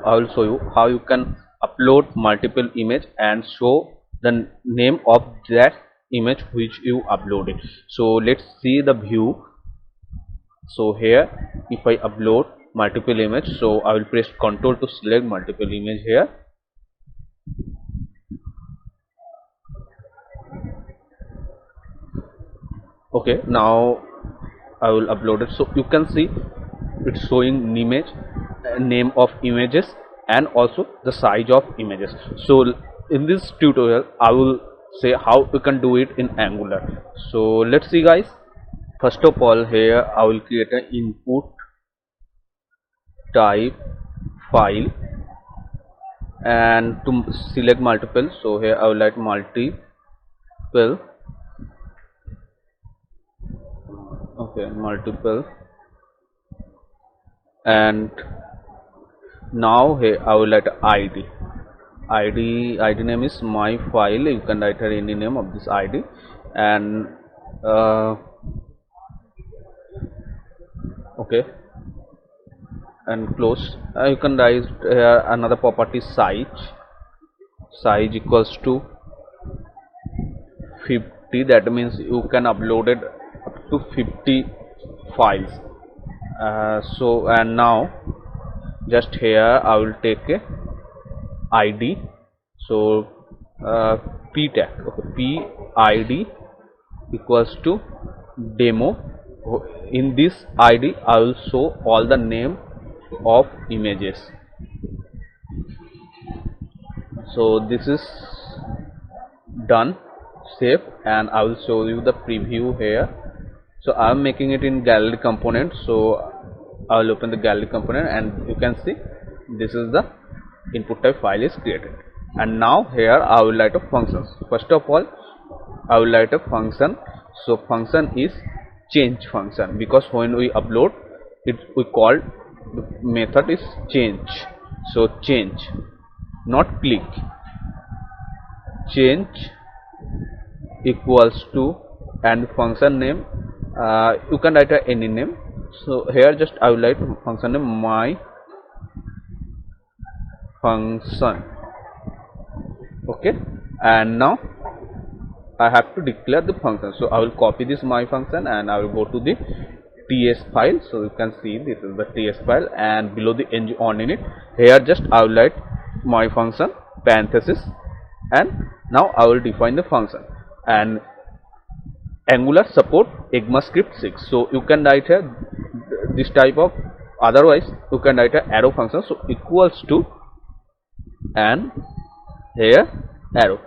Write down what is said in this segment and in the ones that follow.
I will show you how you can upload multiple image and show the name of that image which you uploaded. So let's see the view. So here, if I upload multiple image, so I will press Ctrl to select multiple image here. Okay, now I will upload it. So you can see it's showing image, name of images, and also the size of images. So in this tutorial I will say how you can do it in Angular. So let's see guys. First of all, here I will create an input type file, and to select multiple, so here I will write multiple. Okay, multiple, and now here I will write ID name is my file. You can write any name of this ID, and okay, and close. You can write here another property size equals to 50. That means you can upload it up to 50 files. So and now just here I will take a ID. So p tag, okay, p id equals to demo. In this ID I will show all the name of images. So this is done. Save, and I will show you the preview here. So I am making it in gallery component, so I will open the gallery component, and you can see this is the input type file is created. And now here I will write a function. First of all, I will write a function. So function is change function, because when we upload it, we call the method is change. So change, not click, change equals to, and function name, you can write any name. So here just I will write function name my function. Okay, and now I have to declare the function. So I will copy this my function and I will go to the ts file. So you can see this is the ts file, and below the ng on in it, here just I will write my function parenthesis, and now I will define the function. And Angular support ECMAScript 6, so you can write here this type of, otherwise you can write a arrow function. So equals to, and here arrow,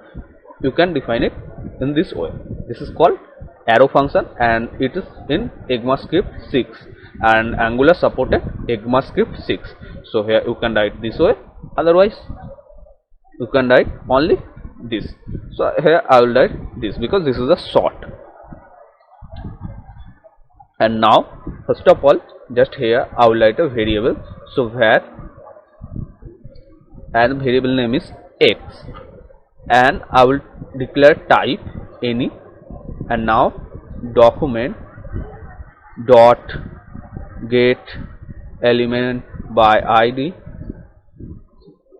you can define it in this way. This is called arrow function, and it is in ECMAScript 6, and Angular supported ECMAScript 6. So here you can write this way, otherwise you can write only this. So here I will write this because this is a short. And now first of all, just here I will write a variable. So where, and variable name is x, and I will declare type any. And now document dot get element by id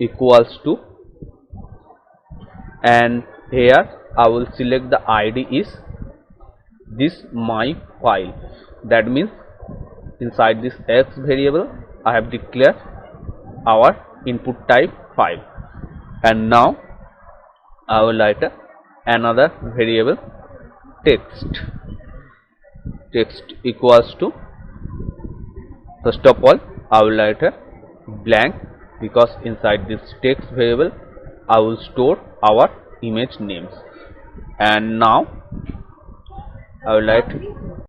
equals to, and here I will select the id is this my file. That means inside this x variable I have declared our input type file. And now I will write another variable text equals to, first of all I will write a blank, because inside this text variable I will store our image names. And now I will write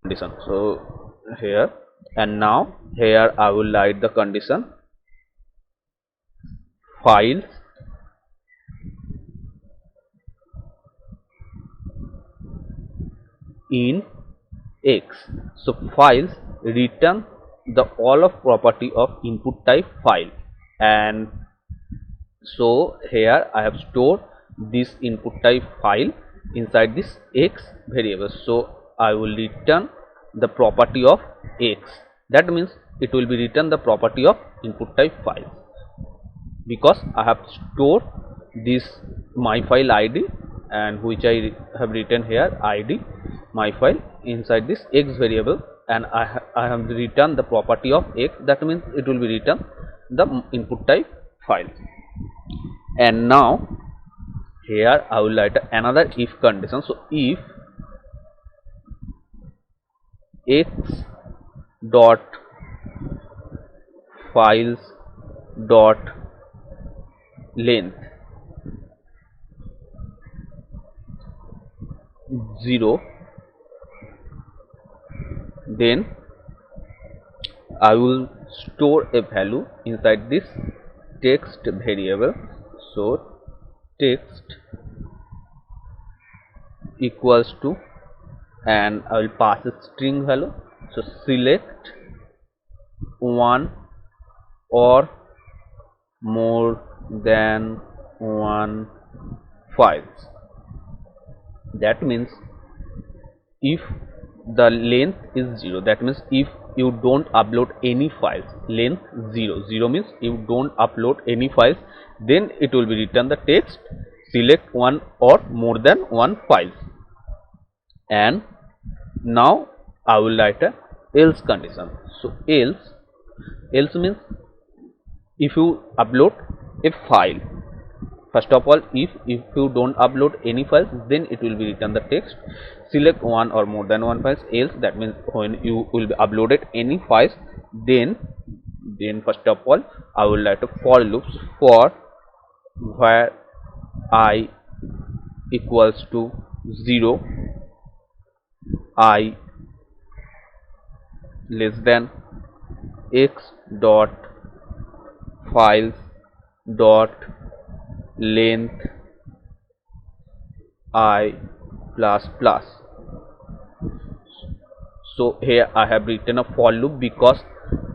condition. So here, and now here I will write the condition files in x. So files return the all of property of input type file, and so here I have stored this input type file inside this x variable. So I will return the property of x. That means it will be return the property of input type file. because I have stored this my file id, and which I have written here id my file inside this x variable, and I have returned the property of x. That means it will be return the input type file. And now here I will write another if condition. So if x dot files dot length 0, then I will store a value inside this text variable. So text equals to, and I will pass a string value. So select one or more than one files. That means if the length is 0, that means if you don't upload any files, length 0, 0 means you don't upload any files, then it will be return the text select one or more than one files. And now I will write a else condition. So else means if you upload a file, first of all, if you don't upload any files, then it will be return the text select one or more than one files. Else, that means when you will be uploaded any files, then first of all I will write a for loops for where I equals to 0, I less than x dot files dot length I plus plus. So here I have written a for loop because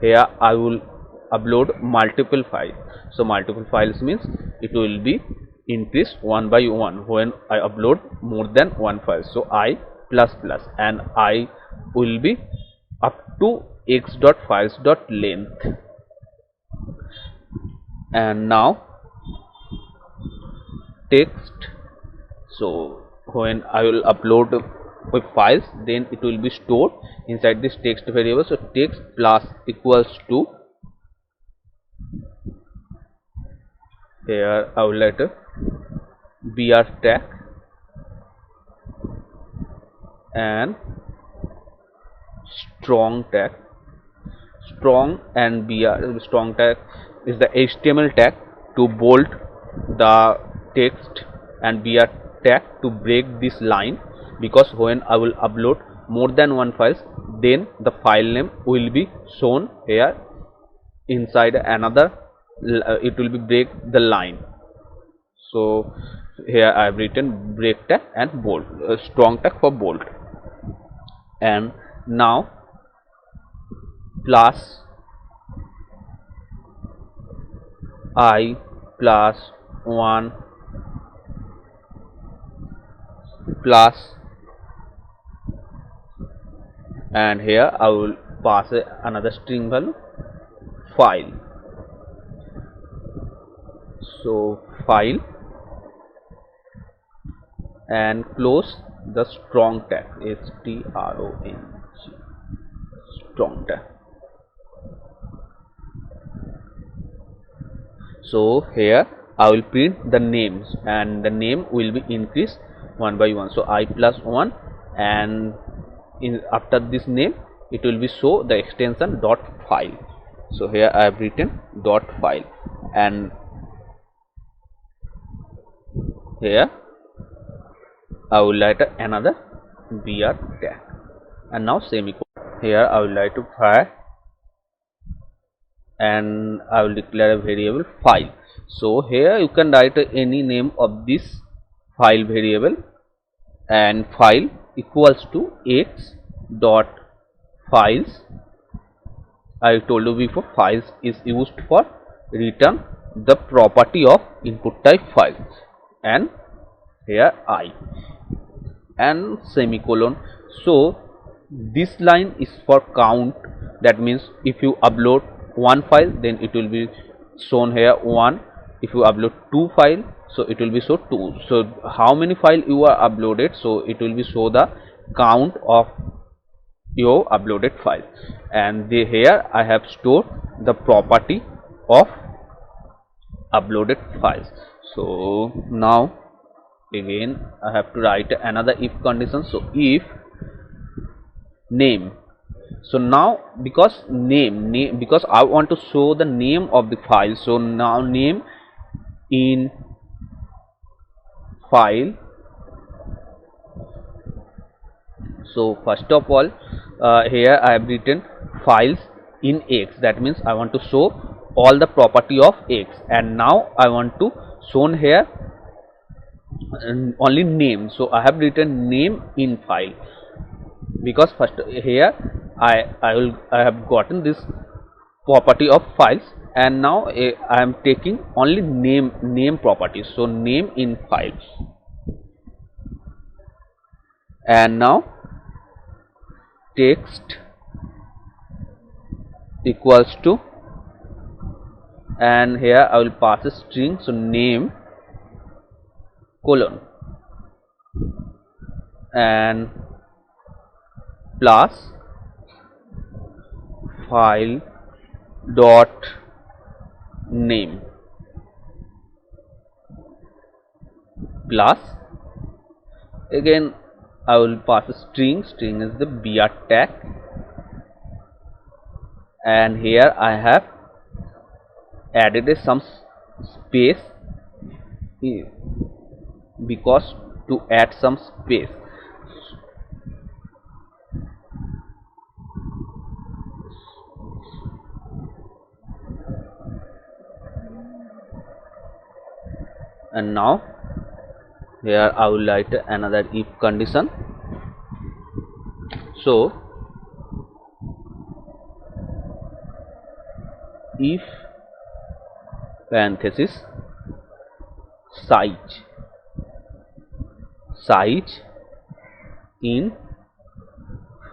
here I will upload multiple files. So multiple files means it will be increased one by one when I upload more than one file. So I plus plus, and I will be up to x dot files dot length. And now text, so when I will upload with files, then it will be stored inside this text variable. So text plus equals to, here I will write a br tag and strong tag. Strong and br, strong tag is the HTML tag to bold the text, and br tag to break this line, because when I will upload more than one files, then the file name will be shown here inside another, it will be break the line. So here I have written break tag and bold, strong tag for bold. And now plus I plus 1 plus, and here I will pass another string value file. So file and close the strong tag, strong, strong tag. So here I will print the names, and the name will be increased one by one. So I plus 1, and after this name it will be show the extension dot file. So here I have written dot file, and here I will write another br tag, and now semicolon. Here I will write to file, and I will declare a variable file. So here you can write any name of this file variable, and file equals to x dot files. I told you before, files is used for return the property of input type files, and here I and semicolon. So this line is for count, that means if you upload one file, then it will be shown here 1, if you upload 2 files, so it will be show 2. So how many file you are uploaded, so it will be show the count of your uploaded file. And here I have stored the property of uploaded files. So now again I have to write another if condition. So if name, so now because name because I want to show the name of the file, so now name in file. So first of all, here I have written files in X, that means I want to show all the property of X, and now I want to show here only name. So I have written name in file, because first here I have gotten this property of files, and now I am taking only name property. So name in files, and now text equals to, and here I will pass a string, so name colon and plus file dot name plus, again I will pass a string is the br tag, and here I have added some space because to add some space. And now here I will write another if condition. So if parenthesis size in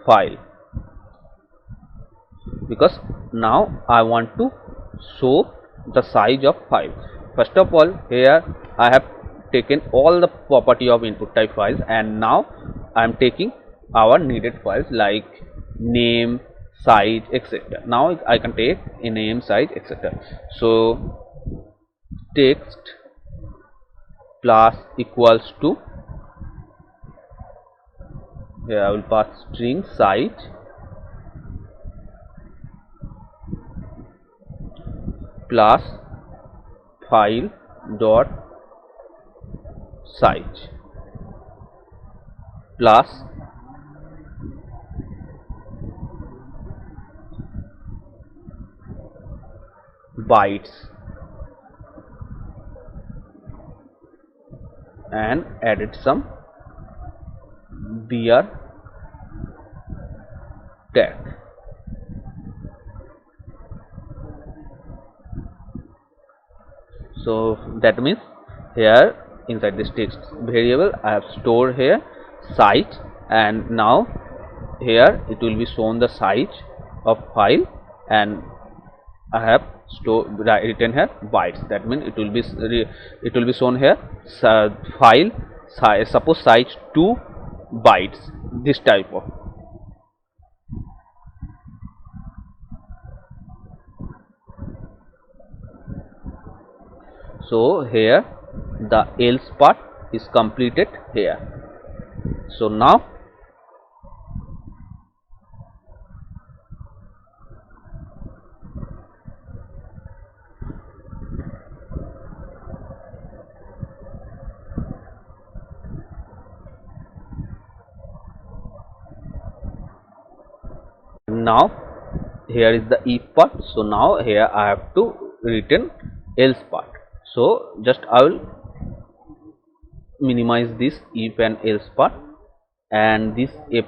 file, because now I want to show the size of file. First of all, here I have taken all the property of input type files, and now I am taking our needed files like name, size, etc. Now I can take a name, size, etc. So text plus equals to, here I will pass string size plus file dot size plus bytes, and added some br tag. So that means here inside this text variable I have stored here size, and now here it will be shown the size of file, and I have written here bytes. That means it will be shown here file size, suppose size 2 bytes, this type of. So here the else part is completed here. So now here is the if part. So now here I have to written else part. So just I will minimize this if and else part, and this if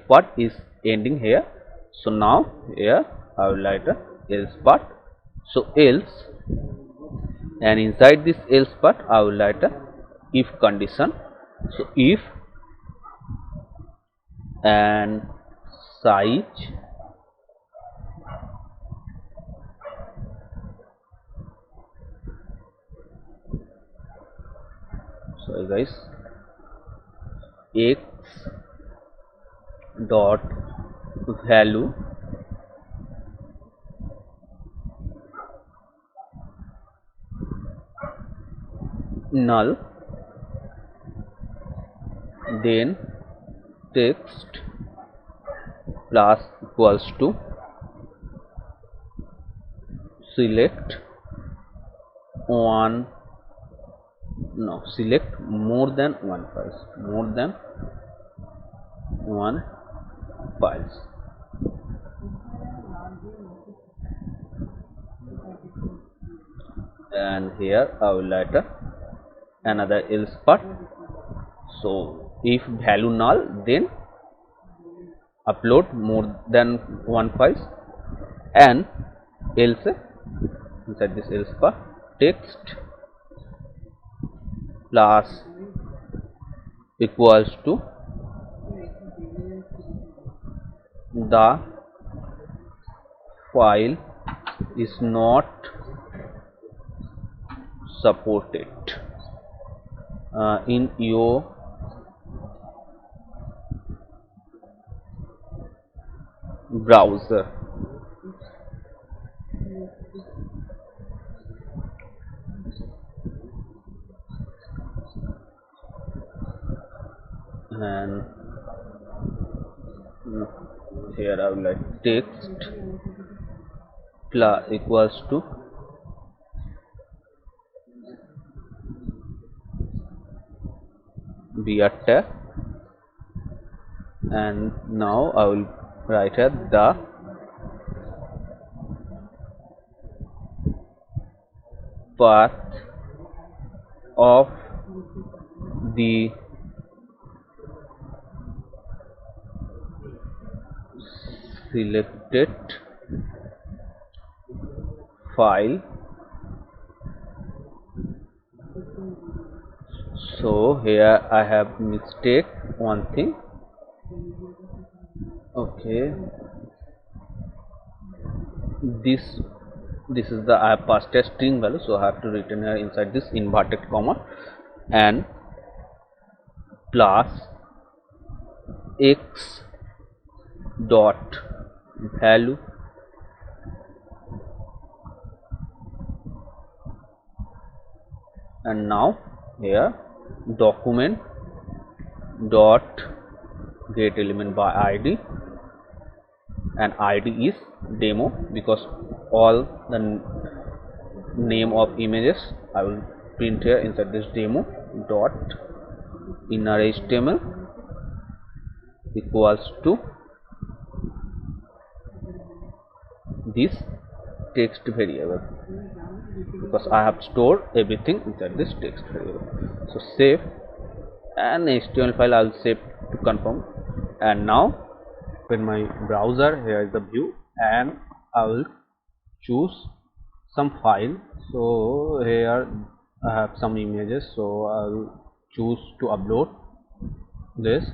part is ending here. So now here I will write a else part. So else, and inside this else part I will write a if condition. So if and size sorry guys, x dot value null, then text plus equals to select one, no, select more than one files, more than one files. And here I will write another else part. So if value null, then upload more than one files, and else, inside this else part, text plus equals to the file is not supported in your browser. And here I will write text plus equals to beer tag, and now I will write here the path of the selected file. So here I have mistake one thing. Okay, this is the I have passed a string value, so I have to return here inside this inverted comma, and plus x dot value and now here document dot get element by id, and id is demo because all the name of images I will print here inside this demo dot inner html equals to this text variable, because I have stored everything inside this text variable. So save, and HTML file I will save to confirm. And now open my browser, here is the view, and I will choose some file. So here I have some images, so I will choose to upload this.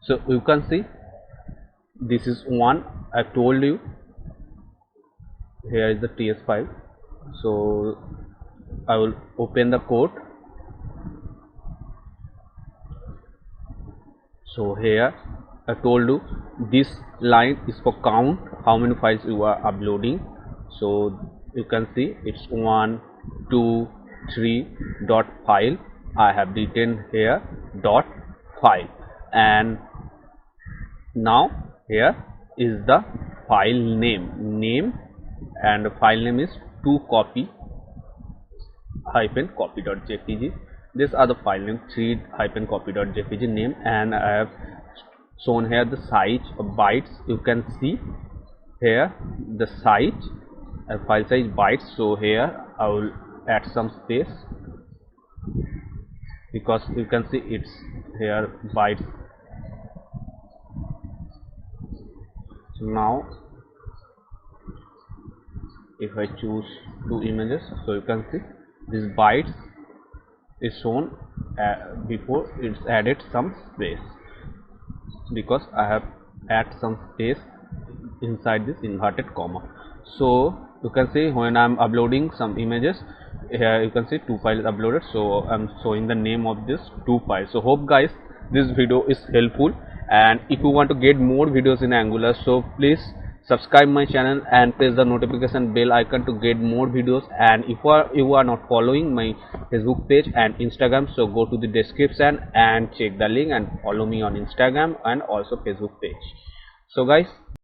So you can see this is one I told you. Here is the TS file, so I will open the code. So here I told you this line is for count how many files you are uploading. So you can see it's 1 2 3 dot file. I have written here dot file, and now here is the file name, and the file name is 2copy-copy.jpg. These are the file name 3-copy.jpg name, and I have shown here the size of bytes. You can see here the size and file size bytes. So here I will add some space because you can see it's here bytes. So now if I choose two images, so you can see this bytes is shown before it's added some space, because I have add some space inside this inverted comma. So you can see when I'm uploading some images, here you can see 2 files uploaded. So I'm showing the name of this 2 files. So hope guys this video is helpful, and if you want to get more videos in Angular, so please subscribe my channel and press the notification bell icon to get more videos. And if you are not following my Facebook page and Instagram, so go to the description and check the link and follow me on Instagram and also Facebook page. So guys,